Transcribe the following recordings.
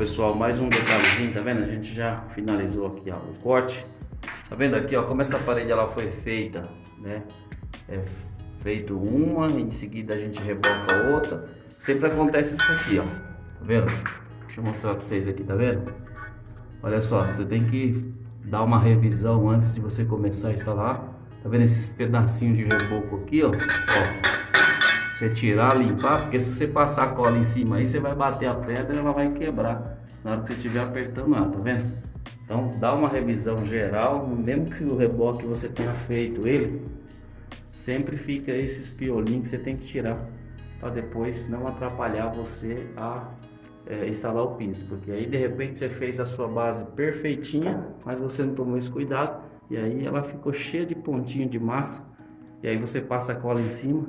pessoal, mais um detalhezinho, tá vendo? A gente já finalizou aqui, ó, o corte. Tá vendo aqui, ó, como essa parede ela foi feita, né? Feito uma, em seguida a gente reboca a outra. Sempre acontece isso aqui, ó. Tá vendo? Deixa eu mostrar pra vocês aqui, tá vendo? Olha só, você tem que dar uma revisão antes de você começar a instalar. Tá vendo esses pedacinhos de reboco aqui, ó? Você tirar, limpar, porque se você passar a cola em cima aí, você vai bater a pedra e ela vai quebrar na hora que você estiver apertando lá, tá vendo? Então dá uma revisão geral, mesmo que o reboque você tenha feito ele, sempre fica esses piolinhos que você tem que tirar para depois não atrapalhar você a instalar o piso, porque aí de repente você fez a sua base perfeitinha, mas você não tomou esse cuidado e aí ela ficou cheia de pontinho de massa e aí você passa a cola em cima.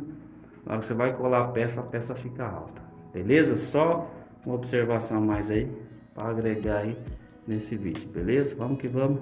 Na hora que você vai colar a peça fica alta, beleza? Só uma observação a mais aí para agregar aí nesse vídeo, beleza? Vamos que vamos.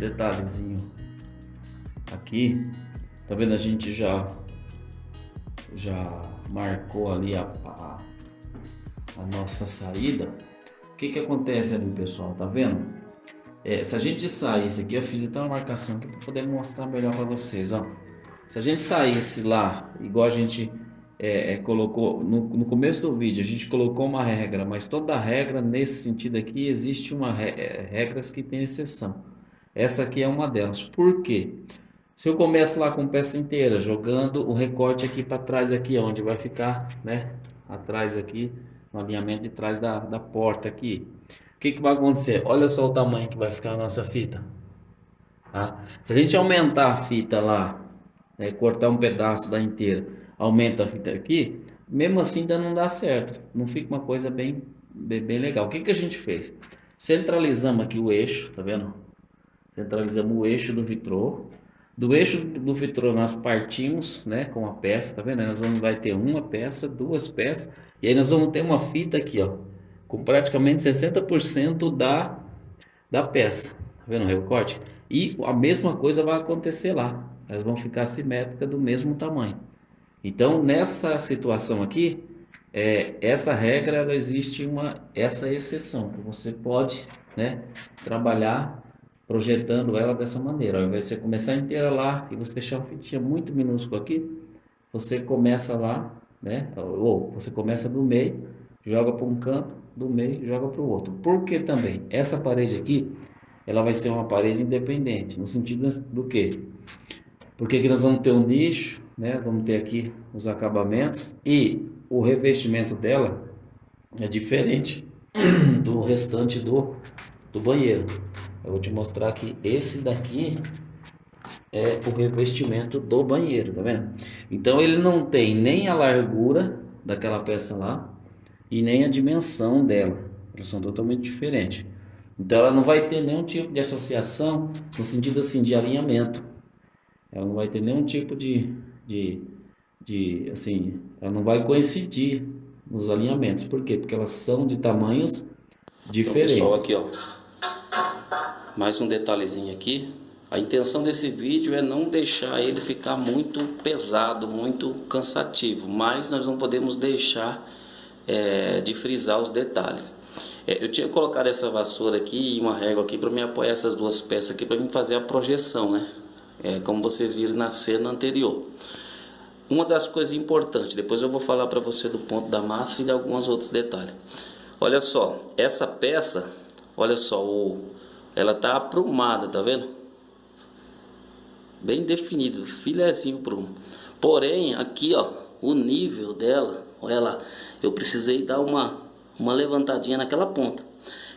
Detalhezinho aqui, tá vendo? A gente já marcou ali a nossa saída. O que que acontece ali, pessoal? Tá vendo? Se a gente saísse aqui, eu fiz até uma marcação aqui para poder mostrar melhor para vocês, ó. Se a gente saísse lá, igual a gente colocou no começo do vídeo, a gente colocou uma regra, mas toda regra nesse sentido aqui existe regras que tem exceção. Essa aqui é uma delas. Por quê? Se eu começo lá com peça inteira, jogando o recorte aqui para trás, aqui onde vai ficar, né? Atrás aqui, no alinhamento de trás da porta aqui. O que que vai acontecer? Olha só o tamanho que vai ficar a nossa fita. Tá? Se a gente aumentar a fita lá, cortar um pedaço da inteira, aumenta a fita aqui, mesmo assim ainda não dá certo. Não fica uma coisa bem legal. O que que a gente fez? Centralizamos aqui o eixo, tá vendo? Centralizamos o eixo do vitrô. Do eixo do vitrô nós partimos, né, com a peça, tá vendo? Vai ter uma peça, duas peças, e aí nós vamos ter uma fita aqui, ó, com praticamente 60% da peça, tá vendo o recorte? E a mesma coisa vai acontecer lá, elas vão ficar simétricas do mesmo tamanho. Então, nessa situação aqui, essa regra, ela existe essa exceção, que você pode, né, trabalhar projetando ela dessa maneira. Ao invés de você começar inteira lá e você deixar uma fitinha muito minúscula aqui, você começa lá, né? Ou você começa do meio, joga para um canto, do meio, joga para o outro. Por que também? Essa parede aqui, ela vai ser uma parede independente, no sentido do quê? Porque aqui nós vamos ter um nicho, né? Vamos ter aqui os acabamentos e o revestimento dela é diferente do restante do banheiro. Eu vou te mostrar que esse daqui é o revestimento do banheiro, tá vendo? Então ele não tem nem a largura daquela peça lá e nem a dimensão dela. Eles são totalmente diferentes. Então ela não vai ter nenhum tipo de associação no sentido assim de alinhamento. Ela não vai ter nenhum tipo assim, ela não vai coincidir nos alinhamentos. Por quê? Porque elas são de tamanhos diferentes. Então, pessoal, aqui, ó. Mais um detalhezinho aqui. A intenção desse vídeo é não deixar ele ficar muito pesado, muito cansativo, mas nós não podemos deixar de frisar os detalhes. Eu tinha colocado essa vassoura aqui e uma régua aqui para me apoiar essas duas peças aqui para me fazer a projeção, né? Como vocês viram na cena anterior. Uma das coisas importantes, depois eu vou falar para você do ponto da massa e de alguns outros detalhes. Olha só, essa peça, olha só, ela tá aprumada, tá vendo? Bem definido, filezinho prumo. Porém, aqui, ó, o nível dela, eu precisei dar uma levantadinha naquela ponta.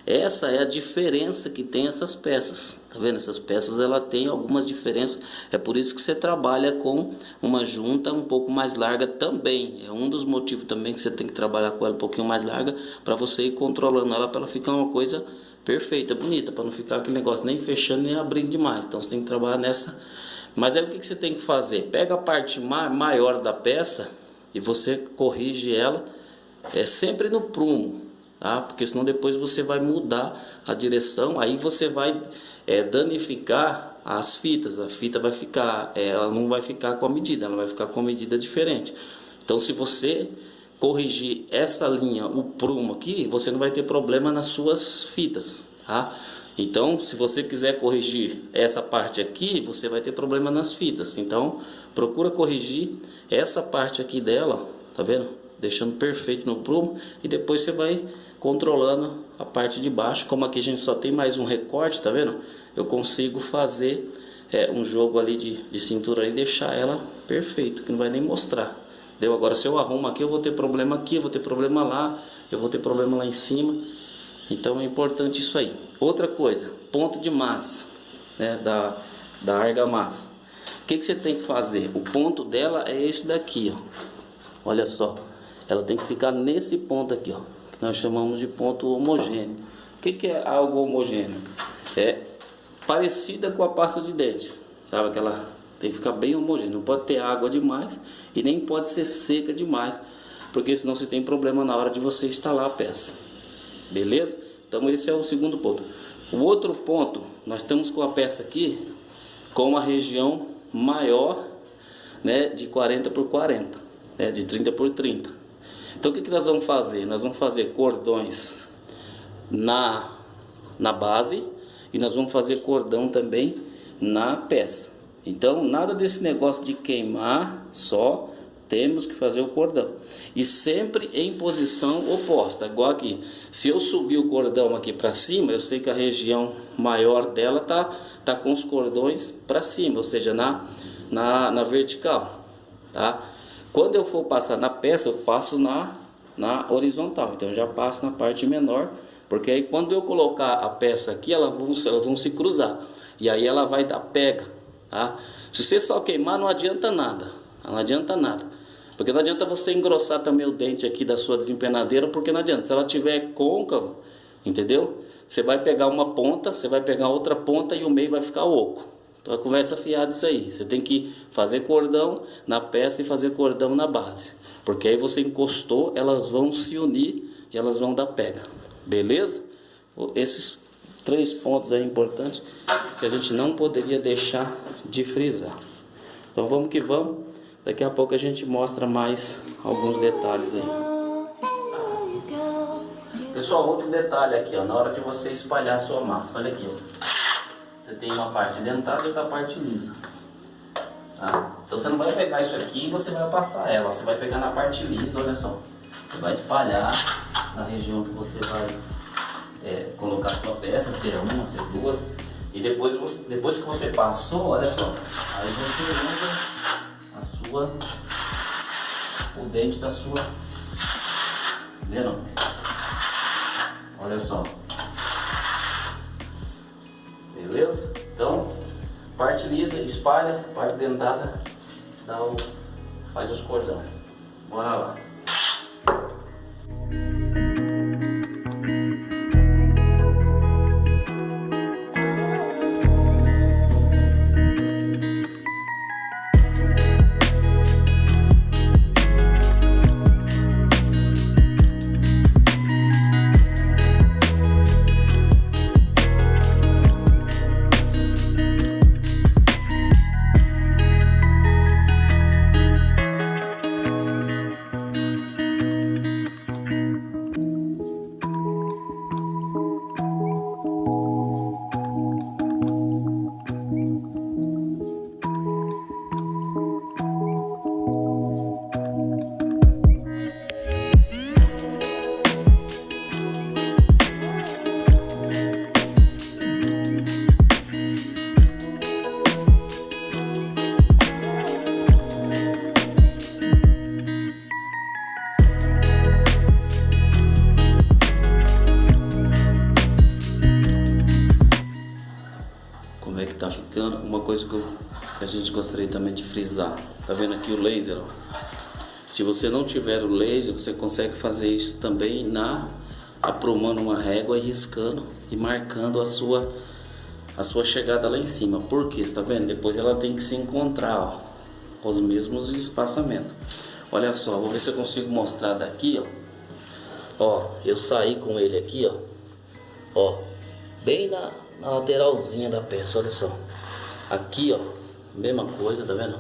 Essa é a diferença que tem essas peças, tá vendo? Essas peças ela tem algumas diferenças, é por isso que você trabalha com uma junta um pouco mais larga também. É um dos motivos também que você tem que trabalhar com ela um pouquinho mais larga, para você ir controlando ela, para ela ficar uma coisa perfeita, bonita, para não ficar aquele negócio nem fechando nem abrindo demais. Então você tem que trabalhar nessa. Mas aí o que você tem que fazer? Pega a parte maior da peça e você corrige ela sempre no prumo, tá? Porque senão depois você vai mudar a direção, aí você vai danificar as fitas. A fita vai ficar, ela não vai ficar com a medida, ela vai ficar com a medida diferente. Então se você corrigir essa linha, o prumo aqui, você não vai ter problema nas suas fitas, tá? Então se você quiser corrigir essa parte aqui, você vai ter problema nas fitas. Então procura corrigir essa parte aqui dela, tá vendo? Deixando perfeito no prumo, e depois você vai controlando a parte de baixo. Como aqui a gente só tem mais um recorte, tá vendo? Eu consigo fazer um jogo ali de cintura e deixar ela perfeito, que não vai nem mostrar. Deu? Agora se eu arrumo aqui, eu vou ter problema aqui, eu vou ter problema lá, eu vou ter problema lá em cima. Então é importante isso aí. Outra coisa, ponto de massa, né, da argamassa. O que você tem que fazer? O ponto dela é esse daqui, ó. Olha só, ela tem que ficar nesse ponto aqui, ó, que nós chamamos de ponto homogêneo. O que é algo homogêneo? É parecida com a pasta de dente, sabe? Aquela tem que ficar bem homogêneo, não pode ter água demais e nem pode ser seca demais, porque senão você tem problema na hora de você instalar a peça. Beleza? Então esse é o segundo ponto. O outro ponto, nós estamos com a peça aqui com uma região maior, né, de 40 por 40, né, de 30 por 30. Então o que nós vamos fazer? Nós vamos fazer cordões na base e nós vamos fazer cordão também na peça. Então nada desse negócio de queimar, só temos que fazer o cordão. E sempre em posição oposta, igual aqui. Se eu subir o cordão aqui para cima, eu sei que a região maior dela tá com os cordões para cima, ou seja, na vertical, tá? Quando eu for passar na peça, eu passo na horizontal. Então eu já passo na parte menor, porque aí quando eu colocar a peça aqui, elas vão se cruzar. E aí ela vai dar pega, tá? Se você só queimar, não adianta nada. Não adianta nada. Porque não adianta você engrossar também o dente aqui da sua desempenadeira, porque não adianta. Se ela tiver côncavo, entendeu? Você vai pegar uma ponta, você vai pegar outra ponta e o meio vai ficar oco. Então a conversa fiada isso aí. Você tem que fazer cordão na peça e fazer cordão na base. Porque aí você encostou, elas vão se unir e elas vão dar pega. Beleza? Esses 3 pontos aí importantes que a gente não poderia deixar de frisar. Então vamos que vamos. Daqui a pouco a gente mostra mais alguns detalhes aí. Pessoal, outro detalhe aqui, ó, na hora de você espalhar a sua massa, olha aqui, ó. Você tem uma parte dentada e outra parte lisa. Tá? Então você não vai pegar isso aqui e você vai passar ela, você vai pegar na parte lisa, olha só. Você vai espalhar na região que você vai colocar a sua peça, se é uma, se é duas. E depois que você passou, olha só, aí você usa o dente da sua, vendo? Olha só, beleza? Então, parte lisa espalha, parte dentada faz os cordão. Bora lá. tá ficando. Uma coisa que a gente gostaria também de frisar, tá vendo aqui o laser, ó. Se você não tiver o laser, você consegue fazer isso também aprumando uma régua e riscando e marcando a sua chegada lá em cima. Por quê? Você tá vendo? Depois ela tem que se encontrar, ó, com os mesmos espaçamentos. Olha só, vou ver se eu consigo mostrar daqui, ó. Ó, eu saí com ele aqui, ó. Ó, bem na lateralzinha da peça, olha só. Aqui, ó, mesma coisa, tá vendo?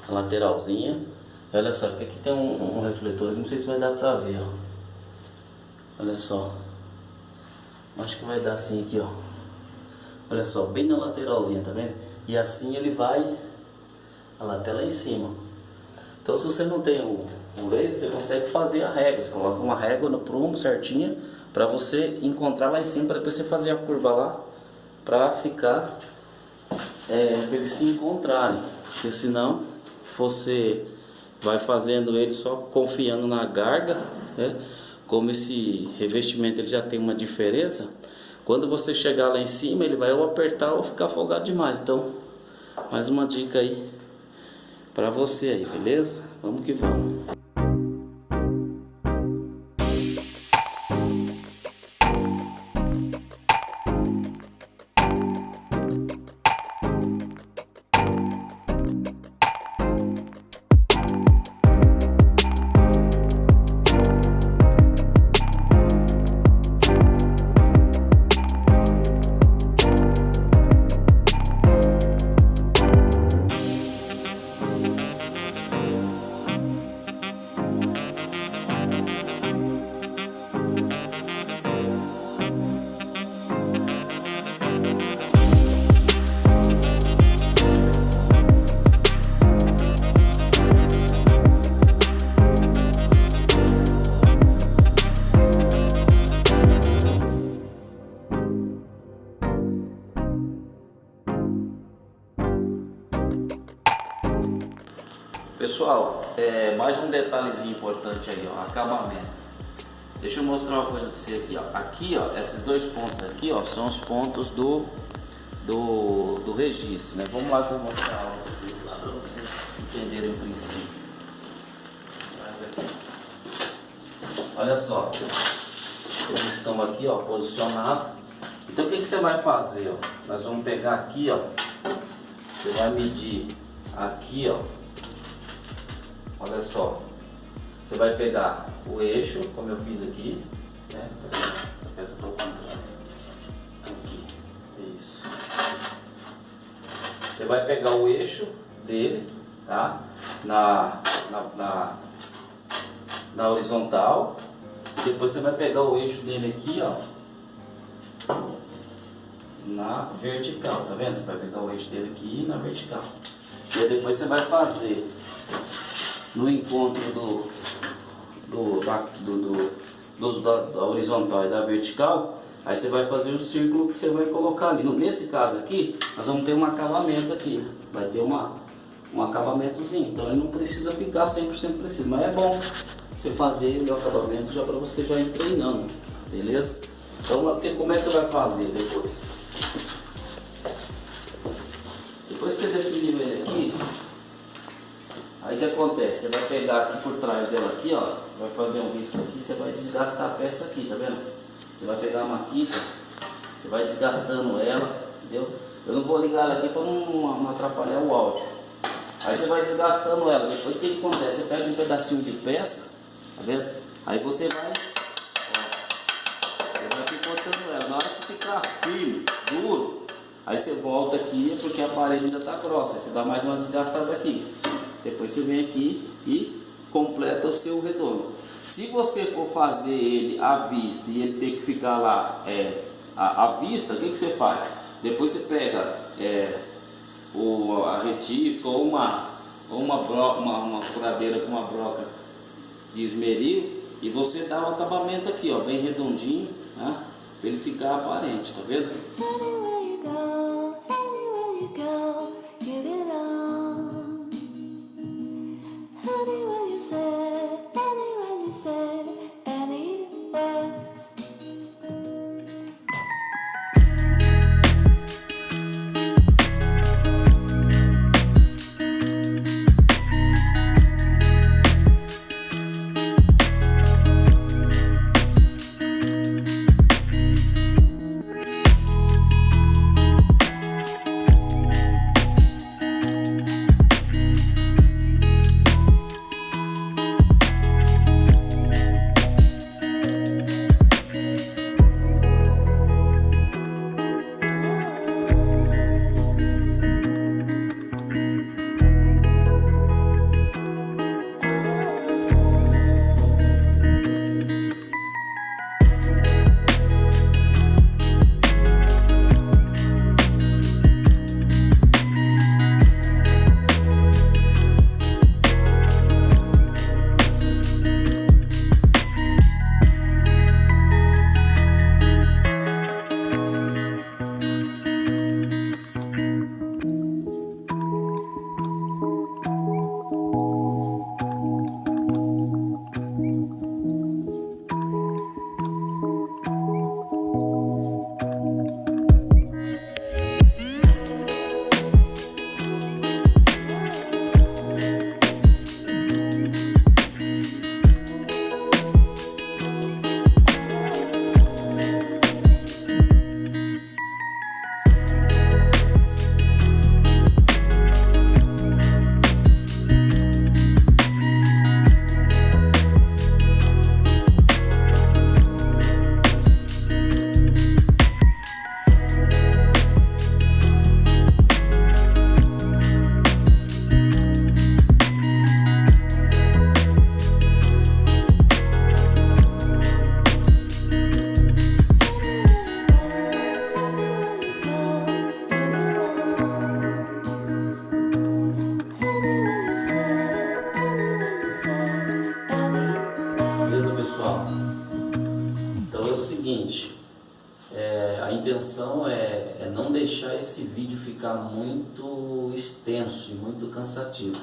A lateralzinha. Olha só, porque aqui tem um refletor, não sei se vai dar pra ver, ó. Olha só. Acho que vai dar assim aqui, ó. Olha só, bem na lateralzinha, tá vendo? E assim ele vai, olha lá, até lá em cima. Então se você não tem um laser, você consegue fazer a régua. Você coloca uma régua no prumo certinha para você encontrar lá em cima, para depois você fazer a curva lá, para ficar, para eles se encontrarem. Porque senão você vai fazendo ele só confiando na garga, né? Como esse revestimento ele já tem uma diferença, quando você chegar lá em cima ele vai ou apertar ou ficar folgado demais. Então, mais uma dica aí para você aí, beleza? Vamos que vamos. Pessoal, mais um detalhezinho importante aí, ó, acabamento. Deixa eu mostrar uma coisa pra você aqui, ó. Aqui, ó, esses dois pontos aqui, ó, são os pontos do registro, né? Vamos lá que eu vou mostrar pra vocês lá, pra vocês entenderem o princípio. Olha só, eles estão aqui, ó, posicionados. Então o que você vai fazer, ó? Nós vamos pegar aqui, ó. Você vai medir aqui, ó. Olha só, você vai pegar o eixo, como eu fiz aqui, né? Essa peça está ao contrário. Aqui, isso. Você vai pegar o eixo dele, tá? Na horizontal. E depois você vai pegar o eixo dele aqui, ó, na vertical, tá vendo? Você vai pegar o eixo dele aqui na vertical. E aí depois você vai fazer no encontro da horizontal e da vertical, aí você vai fazer o círculo que você vai colocar ali. Nesse caso aqui, nós vamos ter um acabamento aqui, vai ter um acabamentozinho, então ele não precisa ficar 100% preciso, mas é bom você fazer o acabamento já para você já ir treinando, beleza? Então como é que você vai fazer depois? Depois que você definiu ele aqui, aí o que acontece? Você vai pegar aqui por trás dela aqui, ó, você vai fazer um risco aqui, você vai desgastar a peça aqui, tá vendo? Você vai pegar a maquita, você vai desgastando ela, entendeu? Eu não vou ligar ela aqui para não atrapalhar o áudio. Aí você vai desgastando ela, depois o que acontece? Você pega um pedacinho de peça, tá vendo? Aí você vai, ó, você vai picotando ela. Na hora que ficar firme, duro, aí você volta aqui, porque a parede ainda tá grossa, aí você dá mais uma desgastada aqui. Depois você vem aqui e completa o seu redondo. Se você for fazer ele à vista e ele ter que ficar lá à vista, o que você faz? Depois você pega a retífica ou uma furadeira com uma broca de esmeril e você dá o acabamento aqui, ó, bem redondinho, né? Para ele ficar aparente, tá vendo? A intenção é não deixar esse vídeo ficar muito extenso e muito cansativo.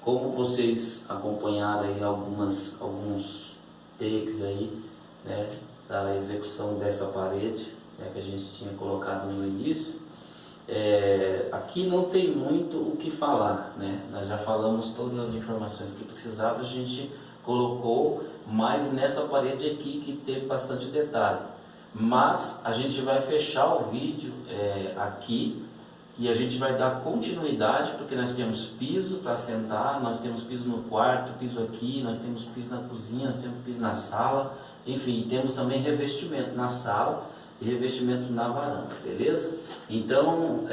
Como vocês acompanharam aí alguns takes aí, né, da execução dessa parede, né, que a gente tinha colocado no início, aqui não tem muito o que falar, né? Nós já falamos todas as informações que precisava, a gente colocou, mas nessa parede aqui que teve bastante detalhe. Mas a gente vai fechar o vídeo aqui e a gente vai dar continuidade, porque nós temos piso para sentar, nós temos piso no quarto, piso aqui, nós temos piso na cozinha, nós temos piso na sala, enfim, temos também revestimento na sala e revestimento na varanda, beleza? Então,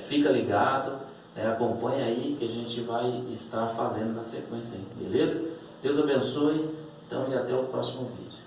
fica ligado, acompanha aí que a gente vai estar fazendo na sequência aí, beleza? Deus abençoe, então, e até o próximo vídeo.